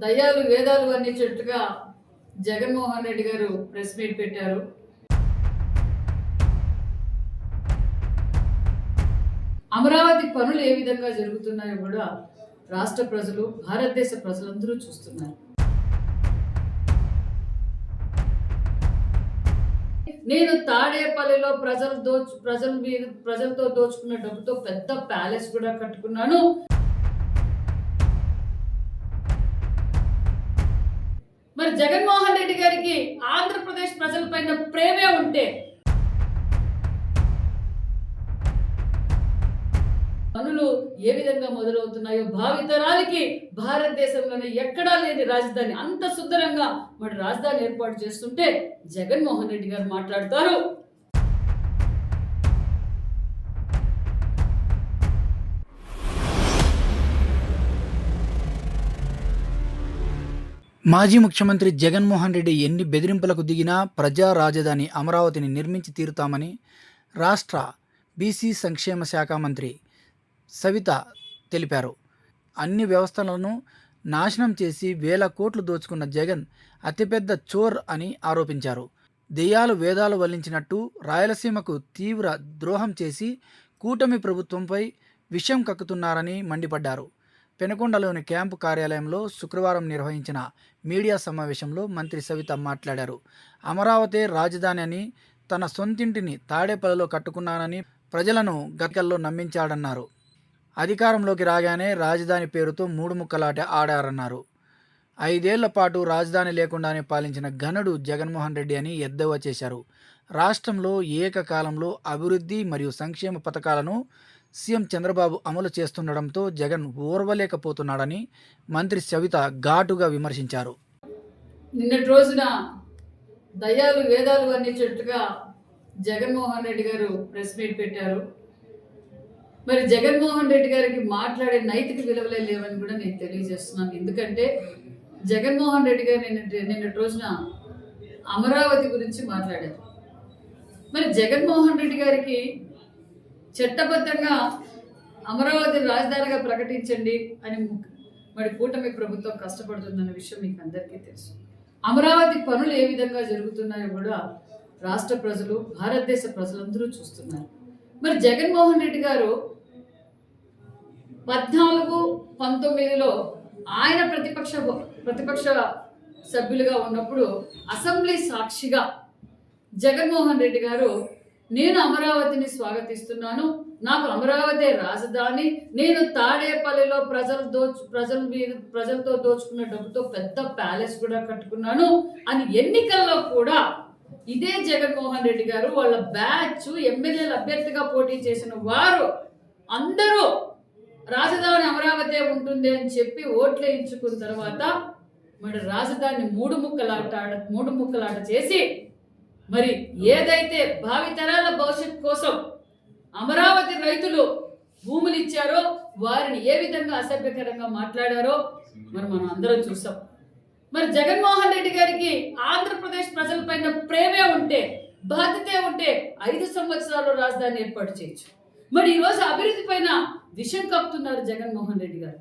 దయ్యాలు వేదాలు వర్ణించేట్టుగా జగన్మోహన్ రెడ్డి గారు ప్రెస్ మీట్ పెట్టారు. అమరావతి పనులు ఏ విధంగా జరుగుతున్నాయో కూడా రాష్ట్ర ప్రజలు, భారతదేశ ప్రజలందరూ చూస్తున్నారు. నేను తాడేపల్లిలో ప్రజలతో దోచుకున్న డబ్బుతో పెద్ద ప్యాలెస్ కూడా కట్టుకున్నాను. మరి జగన్మోహన్ రెడ్డి గారికి ఆంధ్రప్రదేశ్ ప్రజలపైన ప్రేమే ఉంటే పనులు ఏ విధంగా మొదలవుతున్నాయో భావితరాలకి భారతదేశంలోనే ఎక్కడా లేని రాజధాని అంత సుందరంగా మరి రాజధాని ఏర్పాటు చేస్తుంటే జగన్మోహన్ రెడ్డి గారు మాట్లాడతారు. మాజీ ముఖ్యమంత్రి జగన్మోహన్ రెడ్డి ఎన్ని బెదిరింపులకు దిగినా ప్రజా రాజధాని అమరావతిని నిర్మించి తీరుతామని రాష్ట్ర బీసీ సంక్షేమ శాఖ మంత్రి సవిత తెలిపారు. అన్ని వ్యవస్థలను నాశనం చేసి వేల కోట్లు దోచుకున్న జగన్ అతిపెద్ద చోర్ అని ఆరోపించారు. దెయ్యాలు వేదాలు వల్లించినట్టు రాయలసీమకు తీవ్ర ద్రోహం చేసి కూటమి ప్రభుత్వంపై విషం కక్కుతున్నారని మండిపడ్డారు. పెనుకొండలోని క్యాంపు కార్యాలయంలో శుక్రవారం నిర్వహించిన మీడియా సమావేశంలో మంత్రి సవిత మాట్లాడారు. అమరావతి రాజధాని అని తన సొంతింటిని తాడేపల్లిలో కట్టుకున్నానని ప్రజలను గతంలో నమ్మించాడన్నారు. అధికారంలోకి రాగానే రాజధాని పేరుతో మూడు ముక్కలాట ఆడారన్నారు. 5 ఏళ్ల పాటు రాజధాని లేకుండానే పాలించిన ఘనుడు జగన్మోహన్ రెడ్డి అని ఎద్దేవా చేశారు. రాష్ట్రంలో ఏకకాలంలో అభివృద్ధి మరియు సంక్షేమ పథకాలను సీఎం చంద్రబాబు అమలు చేస్తుండడంతో జగన్ ఓర్వలేకపోతున్నాడని మంత్రి సవిత ఘాటుగా విమర్శించారు. నిన్నటి రోజున దయ్యాలు వేదాలు వర్ణించేట్టుగా జగన్మోహన్ రెడ్డి గారు ప్రెస్ మీట్ పెట్టారు. మరి జగన్మోహన్ రెడ్డి గారికి మాట్లాడే నైతిక విలువలే లేవని కూడా నేను తెలియజేస్తున్నాను. ఎందుకంటే జగన్మోహన్ రెడ్డి గారు నిన్నటి రోజున అమరావతి గురించి మాట్లాడారు. మరి జగన్మోహన్ రెడ్డి గారికి చట్టబద్ధంగా అమరావతి రాజధానిగా ప్రకటించండి అని మరి కూటమి ప్రభుత్వం కష్టపడుతుందన్న విషయం మీకు అందరికీ తెలుసు. అమరావతి పనులు ఏ విధంగా జరుగుతున్నాయో కూడా రాష్ట్ర ప్రజలు, భారతదేశ ప్రజలందరూ చూస్తున్నారు. మరి జగన్మోహన్ రెడ్డి గారు 14-19లో ఆయన ప్రతిపక్ష సభ్యులుగా ఉన్నప్పుడు అసెంబ్లీ సాక్షిగా జగన్మోహన్ రెడ్డి గారు నేను అమరావతిని స్వాగతిస్తున్నాను, నాకు అమరావతి రాజధాని, నేను తాడేపల్లిలో ప్రజలతో దోచుకున్న డబ్బుతో పెద్ద ప్యాలెస్ కూడా కట్టుకున్నాను అని ఎన్నికల్లో కూడా ఇదే జగన్మోహన్ రెడ్డి గారు వాళ్ళ బ్యాచ్ ఎమ్మెల్యేల అభ్యర్థిగా పోటీ చేసిన వారు అందరూ రాజధాని అమరావతి ఉంటుంది అని చెప్పి ఓట్లు వేయించుకున్న తర్వాత మరి రాజధాని మూడు ముక్కలాట చేసి మరి ఏదైతే భావితరాల భవిష్యత్ కోసం అమరావతి రైతులు భూములు ఇచ్చారో వారిని ఏ విధంగా అసభ్యకరంగా మాట్లాడారో మరి మనం అందరం చూసాం. మరి జగన్మోహన్ రెడ్డి గారికి ఆంధ్రప్రదేశ్ ప్రజలపైన ప్రేమే ఉంటే, బాధ్యతే ఉంటే 5 సంవత్సరాలు రాజధాని ఏర్పాటు చేయొచ్చు. మరి ఈరోజు అభివృద్ధి పైన విషం కప్పుతున్నారు జగన్మోహన్ రెడ్డి గారు.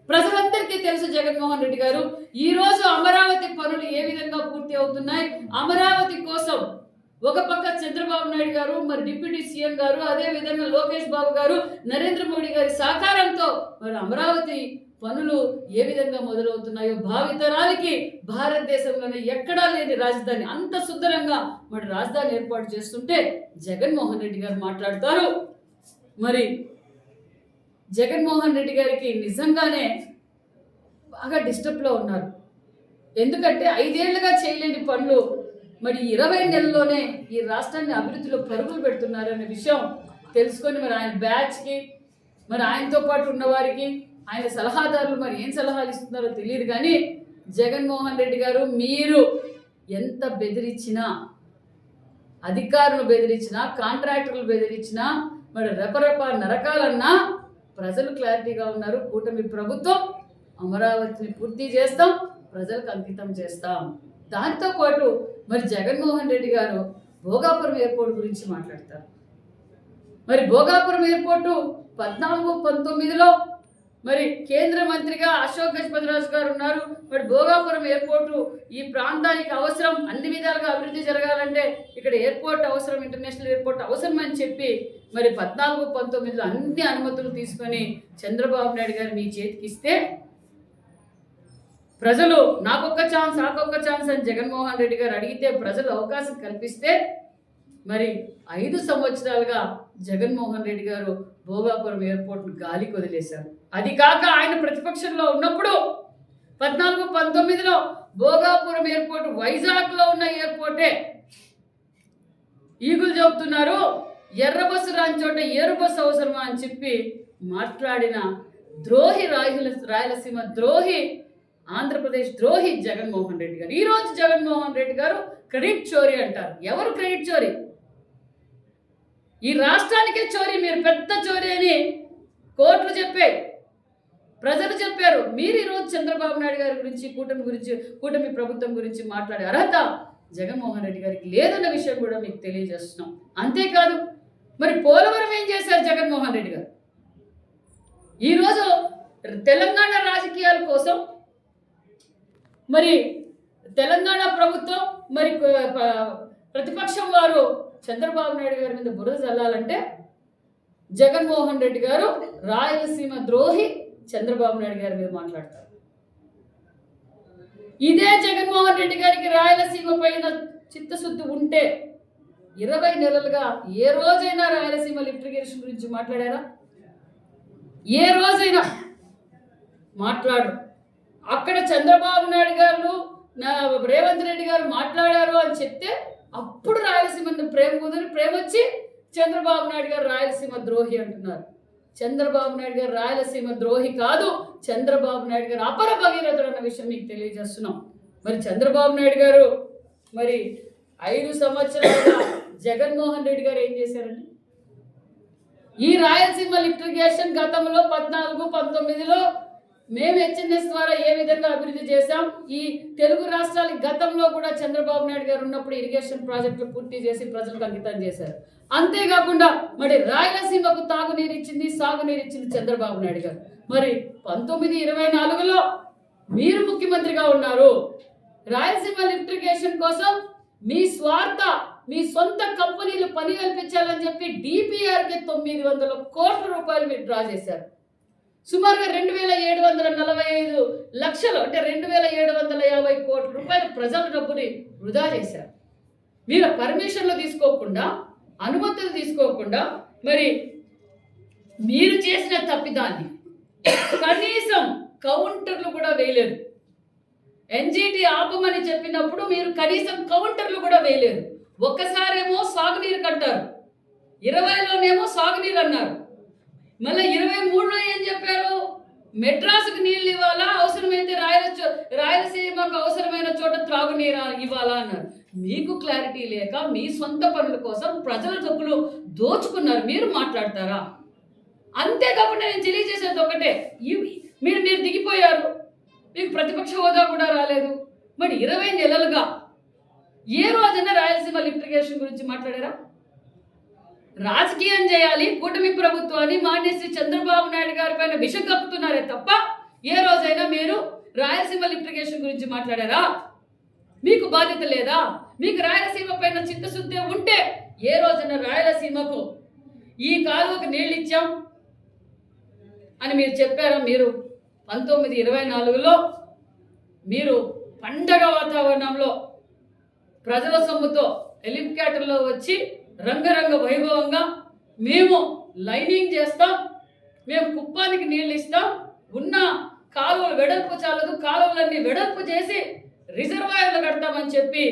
ప్రజలందరికీ తెలుసు జగన్మోహన్ రెడ్డి గారు ఈ రోజు అమరావతి పనులు ఏ విధంగా పూర్తి అవుతున్నాయి. అమరావతి కోసం ఒక పక్క చంద్రబాబు నాయుడు గారు, మరి డిప్యూటీ సీఎం గారు, అదే విధంగా లోకేష్ బాబు గారు, నరేంద్ర మోడీ గారి సహకారంతో మరి అమరావతి పనులు ఏ విధంగా మొదలవుతున్నాయో భావితరాలకి భారతదేశంలోనే ఎక్కడా లేని రాజధాని అంత సుందరంగా మరి రాజధాని ఏర్పాటు చేస్తుంటే జగన్మోహన్ రెడ్డి గారు మాట్లాడతారు. మరి జగన్మోహన్ రెడ్డి గారికి నిజంగానే బాగా డిస్టర్బ్లో ఉన్నారు. ఎందుకంటే 5 ఏళ్లుగా చేయలేని పనులు మరి 20 నెలల్లోనే ఈ రాష్ట్రాన్ని అభివృద్ధిలో పరుగులు పెడుతున్నారనే విషయం తెలుసుకొని మరి ఆయన బ్యాచ్కి, మరి ఆయనతో పాటు ఉన్నవారికి, ఆయన సలహాదారులు మరి ఏం సలహాలు ఇస్తున్నారో తెలియదు. కానీ జగన్మోహన్ రెడ్డి గారు మీరు ఎంత బెదిరించినా, అధికారులు బెదిరించినా, కాంట్రాక్టర్లు బెదిరించినా, మరి రెపరెప నరకాలన్నా ప్రజలు క్లారిటీగా ఉన్నారు. కూటమి ప్రభుత్వం అమరావతిని పూర్తి చేస్తాం, ప్రజలకు అంకితం చేస్తాం. దాంతో పాటు మరి జగన్మోహన్ రెడ్డి గారు భోగాపురం ఎయిర్పోర్ట్ గురించి మాట్లాడతారు. మరి భోగాపురం ఎయిర్పోర్టు 14-19లో మరి కేంద్ర మంత్రిగా అశోక్ గజపతిరాజు గారు ఉన్నారు. మరి భోగాపురం ఎయిర్పోర్టు ఈ ప్రాంతానికి అవసరం, అన్ని విధాలుగా అభివృద్ధి జరగాలంటే ఇక్కడ ఎయిర్పోర్ట్ అవసరం, ఇంటర్నేషనల్ ఎయిర్పోర్ట్ అవసరం అని చెప్పి మరి 14-19లో అన్ని అనుమతులు తీసుకొని చంద్రబాబు నాయుడు గారు మీ చేతికి ఇస్తే ప్రజలు నాకొక్క ఛాన్స్ అని జగన్మోహన్ రెడ్డి గారు అడిగితే ప్రజలు అవకాశం కల్పిస్తే మరి 5 సంవత్సరాలుగా జగన్మోహన్ రెడ్డి గారు భోగాపురం ఎయిర్పోర్ట్ను గాలికి వదిలేశారు. అది కాక ఆయన ప్రతిపక్షంలో ఉన్నప్పుడు 14-19లో భోగాపురం ఎయిర్పోర్ట్ వైజాగ్లో ఉన్న ఎయిర్పోర్టే ఈగులు చెబుతున్నారు, ఎర్ర బస్సు రాని చోట ఏరు బస్సు అవసరమా అని చెప్పి మాట్లాడిన ద్రోహి, రాయలసీమ ద్రోహి, ఆంధ్రప్రదేశ్ ద్రోహి జగన్మోహన్ రెడ్డి గారు. ఈరోజు జగన్మోహన్ రెడ్డి గారు క్రెడిట్ చోరీ అంటారు. ఎవరు క్రెడిట్ చోరీ? ఈ రాష్ట్రానికే చోరీ, మీరు పెద్ద చోరీ అని కోర్టులు చెప్పాయి, ప్రజలు చెప్పారు. మీరు ఈరోజు చంద్రబాబు నాయుడు గారి గురించి, కూటమి ప్రభుత్వం గురించి మాట్లాడే అర్హత జగన్మోహన్ రెడ్డి గారికి లేదన్న విషయం కూడా మీకు తెలియజేస్తున్నాం. అంతేకాదు, మరి పోలవరం ఏం చేశారు జగన్మోహన్ రెడ్డి గారు? ఈరోజు తెలంగాణ రాజకీయాల కోసం మరి తెలంగాణ ప్రభుత్వం, మరి ప్రతిపక్షం వారు చంద్రబాబు నాయుడు గారి మీద బురద చల్లాలంటే జగన్మోహన్ రెడ్డి గారు రాయలసీమ ద్రోహి చంద్రబాబు నాయుడు గారి మీద మాట్లాడతారు. ఇదే జగన్మోహన్ రెడ్డి గారికి రాయలసీమ పైన చిత్తశుద్ధి ఉంటే 20 నెలలుగా ఏ రోజైనా రాయలసీమ లిఫ్ట్ ఇరిగేషన్ గురించి మాట్లాడారా? ఏ రోజైనా మాట్లాడరు. అక్కడ చంద్రబాబు నాయుడు గారు, రేవంత్ రెడ్డి గారు మాట్లాడారు అని చెప్తే అప్పుడు రాయలసీమ ప్రేమ వచ్చి చంద్రబాబు నాయుడు గారు రాయలసీమ ద్రోహి అంటున్నారు. చంద్రబాబు నాయుడు గారు రాయలసీమ ద్రోహి కాదు, చంద్రబాబు నాయుడు గారు అపర భగీరథుడు అన్న విషయం మీకు తెలియజేస్తున్నాం. మరి చంద్రబాబు నాయుడు గారు మరి 5 సంవత్సరాలుగా జగన్మోహన్ రెడ్డి గారు ఏం చేశారండి? ఈ రాయలసీమ లిఫ్ట్ ఇరిగేషన్ గతంలో 14-19లో మేము హెచ్ఎన్ఎస్ ద్వారా ఏ విధంగా అభివృద్ధి చేశాం, ఈ తెలుగు రాష్ట్రాలకి గతంలో కూడా చంద్రబాబు నాయుడు గారు ఉన్నప్పుడు ఇరిగేషన్ ప్రాజెక్టులు పూర్తి చేసి ప్రజలకు అంకితం చేశారు. అంతేకాకుండా మరి రాయలసీమకు తాగునీరు ఇచ్చింది, సాగునీరు ఇచ్చింది చంద్రబాబు నాయుడు గారు. మరి 1924లో మీరు ముఖ్యమంత్రిగా ఉన్నారు. రాయలసీమ లిఫ్ట్ ఇరిగేషన్ కోసం మీ సొంత కంపెనీలు పని కల్పించాలని చెప్పి డిపిఆర్కి 900 కోట్ల రూపాయలు మీరు డ్రా చేశారు. సుమారుగా 2,745 లక్షలు, అంటే 2,750 కోట్ల రూపాయలు ప్రజల డబ్బుని వృధా చేశారు. మీరు పర్మిషన్లు తీసుకోకుండా, అనుమతులు తీసుకోకుండా మరి మీరు చేసిన తప్పిదాన్ని కనీసం కౌంటర్లు కూడా వేయలేదు. ఎన్జిటి ఆపమని చెప్పినప్పుడు మీరు కనీసం కౌంటర్లు కూడా వేయలేదు. ఒక్కసారేమో సాగునీరు కంటారు, 20లోనేమో సాగునీరు అన్నారు, మళ్ళీ 23లో ఏం చెప్పారు? మెడ్రాసుకు నీళ్ళు ఇవ్వాలా, అవసరమైతే రాయలసీమకు అవసరమైన చోట త్రాగునీరు ఇవ్వాలా అన్నారు. మీకు క్లారిటీ లేక మీ సొంత పనుల కోసం ప్రజల డబ్బులు దోచుకున్నారు. మీరు మాట్లాడతారా? అంతేకాకుండా నేను తెలియజేసేది ఒకటే, మీరు దిగిపోయారు, మీకు ప్రతిపక్ష హోదా కూడా రాలేదు. మరి 20 నెలలుగా ఏ రోజైనా రాయలసీమ లిఫ్ట్ ఇరిగేషన్ గురించి మాట్లాడారా? రాజకీయం చేయాలి, కూటమి ప్రభుత్వాన్ని మాన్యశ్రీ చంద్రబాబు నాయుడు గారి పైన విషం కప్పుతున్నారే తప్ప ఏ రోజైనా మీరు రాయలసీమ లిఫ్ట్ ఇరిగేషన్ గురించి మాట్లాడారా? మీకు బాధ్యత లేదా? మీకు రాయలసీమ పైన చిత్తశుద్ధి ఉంటే ఏ రోజైనా రాయలసీమకు ఈ కాలువకు నీళ్ళు ఇచ్చాం అని మీరు చెప్పారా? మీరు 1924లో మీరు పండగ వాతావరణంలో ప్రజల సొమ్ముతో హెలికాప్టర్లో వచ్చి రంగరంగ వైభవంగా మేము లైనింగ్ చేస్తాం, మేము కుప్పానికి నీళ్ళు ఇస్తాం, ఉన్న కాలువలు వెడల్పు చాలదు, కాలువలన్నీ వెడల్పు చేసి రిజర్వాయర్లు కడతామని చెప్పి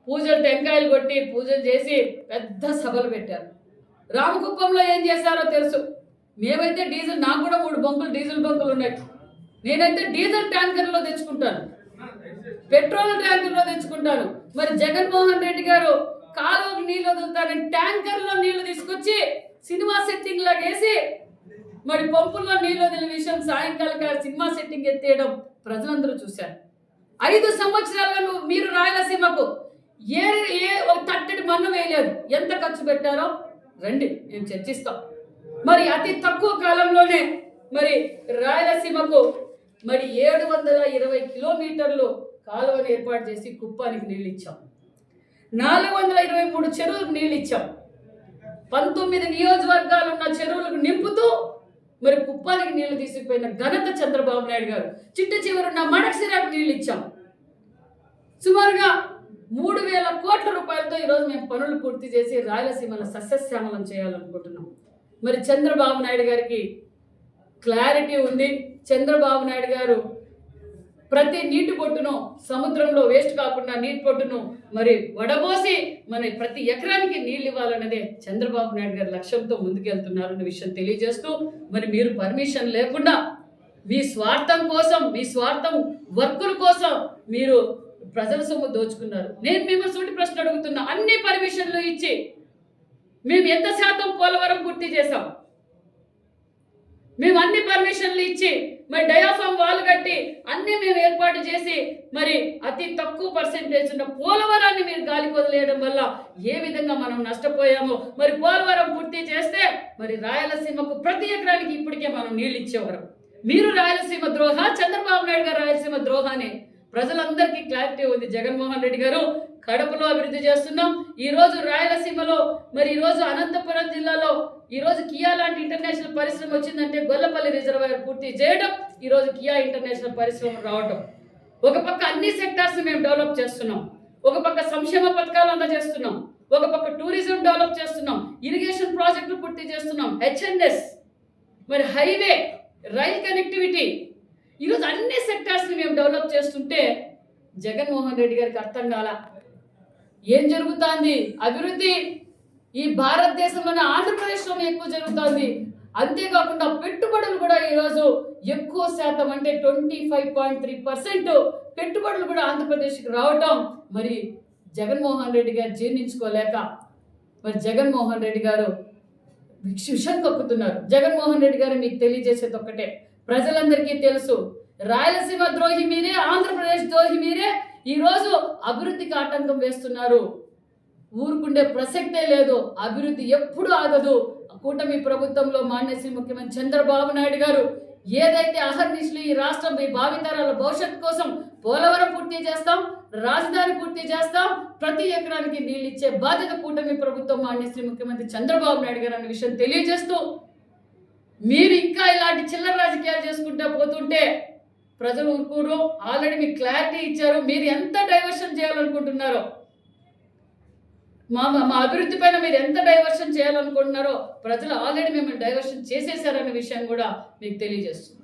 పూజలు, టెంకాయలు కొట్టి పూజలు చేసి పెద్ద సభలు పెట్టారు. రామకుప్పంలో ఏం చేశారో తెలుసు. మేమైతే డీజిల్, నాకు కూడా 3 బంకులు డీజిల్ బంకులు ఉన్నాయి. నేనైతే డీజిల్ ట్యాంకర్లో తెచ్చుకుంటాను, పెట్రోల్ ట్యాంకర్లో తెచ్చుకుంటాను. మరి జగన్మోహన్ రెడ్డి గారు కాలువకు నీళ్ళు వదులుతారని ట్యాంకర్లో నీళ్లు తీసుకొచ్చి సినిమా సెట్టింగ్ లాగా వేసి మరి పంపుల్లో నీళ్ళు వదిలిన విషయం సాయంకాలం సినిమా సెట్టింగ్ ఎత్తేయడం ప్రజలందరూ చూశారు. 5 సంవత్సరాలుగా మీరు రాయలసీమకు ఏ తట్టడి మన్ను వేయలేదు. ఎంత ఖర్చు పెట్టారో రండి, మేము చర్చిస్తాం. మరి అతి తక్కువ కాలంలోనే మరి రాయలసీమకు మరి 720 కిలోమీటర్లు కాలువను ఏర్పాటు చేసి కుప్పానికి నీళ్ళు ఇచ్చాం. 423 చెరువులకు నీళ్ళు ఇచ్చాం. 19 నియోజకవర్గాలు ఉన్న చెరువులకు నింపుతూ మరి కుప్పానికి నీళ్లు తీసుకుపోయిన ఘనత చంద్రబాబు నాయుడు గారు. చిట్ట చివరున్న మడక్సిరాకు నీళ్ళు ఇచ్చాం. సుమారుగా 3,000 కోట్ల రూపాయలతో ఈరోజు మేము పనులు పూర్తి చేసి రాయలసీమను సస్యశ్యామలం చేయాలనుకుంటున్నాం. మరి చంద్రబాబు నాయుడు గారికి క్లారిటీ ఉంది. చంద్రబాబు నాయుడు గారు ప్రతి నీటి పొట్టును సముద్రంలో వేస్ట్ కాకుండా నీటి పొట్టును మరి వడబోసి మరి ప్రతి ఎకరానికి నీళ్ళు ఇవ్వాలన్నదే చంద్రబాబు నాయుడు గారి లక్ష్యంతో ముందుకెళ్తున్నారన్న విషయం తెలియజేస్తూ, మరి మీరు పర్మిషన్ లేకుండా మీ స్వార్థం కోసం, మీ స్వార్థం వర్కుల కోసం మీరు ప్రజల సొమ్ము దోచుకున్నారు. నేను మిమ్మల్ని సూటి ప్రశ్న అడుగుతున్నా, అన్ని పర్మిషన్లు ఇచ్చి మేము ఎంత శాతం పోలవరం పూర్తి చేశాం? మేము అన్ని పర్మిషన్లు ఇచ్చి మరి డయాఫామ్ వాల్ కట్టి అన్ని మేము ఏర్పాటు చేసి మరి అతి తక్కువ పర్సెంటేజ్ ఉన్న పోలవరాన్ని మీరు గాలికి వదిలేయడం వల్ల ఏ విధంగా మనం నష్టపోయామో, మరి పోలవరం పూర్తి చేస్తే మరి రాయలసీమకు ప్రతి ఎకరానికి ఇప్పటికే మనం నీళ్ళు ఇచ్చేవారు. మీరు రాయలసీమ ద్రోహ, చంద్రబాబు నాయుడు గారు రాయలసీమ ద్రోహాన్ని ప్రజలందరికీ క్లారిటీ ఉంది. జగన్మోహన్ రెడ్డి గారు కడపలో అభివృద్ధి చేస్తున్నాం. ఈరోజు రాయలసీమలో మరి ఈరోజు అనంతపురం జిల్లాలో ఈరోజు కియా లాంటి ఇంటర్నేషనల్ పరిశ్రమ వచ్చిందంటే గొల్లపల్లి రిజర్వాయర్ పూర్తి చేయడం, ఈరోజు కియా ఇంటర్నేషనల్ పరిశ్రమ రావడం. ఒక పక్క అన్ని సెక్టార్స్ మేము డెవలప్ చేస్తున్నాం, ఒక పక్క సంక్షేమ పథకాలు అందజేస్తున్నాం, ఒక పక్క టూరిజం డెవలప్ చేస్తున్నాం, ఇరిగేషన్ ప్రాజెక్టులు పూర్తి చేస్తున్నాం, హెచ్ఎన్ఎస్, మరి హైవే, రైల్ కనెక్టివిటీ, ఈరోజు అన్ని సెక్టార్స్ని మేము డెవలప్ చేస్తుంటే జగన్మోహన్ రెడ్డి గారికి అర్థం కాల ఏం జరుగుతుంది. అభివృద్ధి ఈ భారతదేశంలోనే ఆంధ్రప్రదేశ్లోనే ఎక్కువ జరుగుతుంది. అంతేకాకుండా పెట్టుబడులు కూడా ఈరోజు ఎక్కువ శాతం అంటే 25.3% పెట్టుబడులు కూడా ఆంధ్రప్రదేశ్కి రావటం మరి జగన్మోహన్ రెడ్డి గారు జీర్ణించుకోలేక మరి జగన్మోహన్ రెడ్డి గారు విషం కక్కుతున్నారు. జగన్మోహన్ రెడ్డి గారు మీకు తెలియజేసేది ఒక్కటే, ప్రజలందరికీ తెలుసు, రాయలసీమ ద్రోహి మీరే, ఆంధ్రప్రదేశ్ ద్రోహి మీరే. ఈరోజు అభివృద్ధికి ఆటంకం వేస్తున్నారు. ఊరుకుండే ప్రసక్తే లేదు. అభివృద్ధి ఎప్పుడు ఆగదు. కూటమి ప్రభుత్వంలో మాన్యశ్రీ ముఖ్యమంత్రి చంద్రబాబు నాయుడు గారు ఏదైతే అహర్నిశలు ఈ రాష్ట్రం ఈ భావితరాల భవిష్యత్తు కోసం పోలవరం పూర్తి చేస్తాం, రాజధాని పూర్తి చేస్తాం, ప్రతి ఎకరానికి నీళ్ళు ఇచ్చే బాధ్యత కూటమి ప్రభుత్వం మాన్యశ్రీ ముఖ్యమంత్రి చంద్రబాబు నాయుడు గారు అనే విషయం తెలియజేస్తూ, మీరు ఇంకా ఇలాంటి చిల్లర రాజకీయాలు చేసుకుంటూ పోతుంటే ప్రజలు ఊరుకోరు. ఆల్రెడీ మీకు క్లారిటీ ఇచ్చారు. మీరు ఎంత డైవర్షన్ చేయాలనుకుంటున్నారో, మా అభివృద్ధి పైన మీరు ఎంత డైవర్షన్ చేయాలనుకుంటున్నారో ప్రజలు ఆల్రెడీ మిమ్మల్ని డైవర్షన్ చేసేసారనే విషయం కూడా మీకు తెలియజేస్తుంది.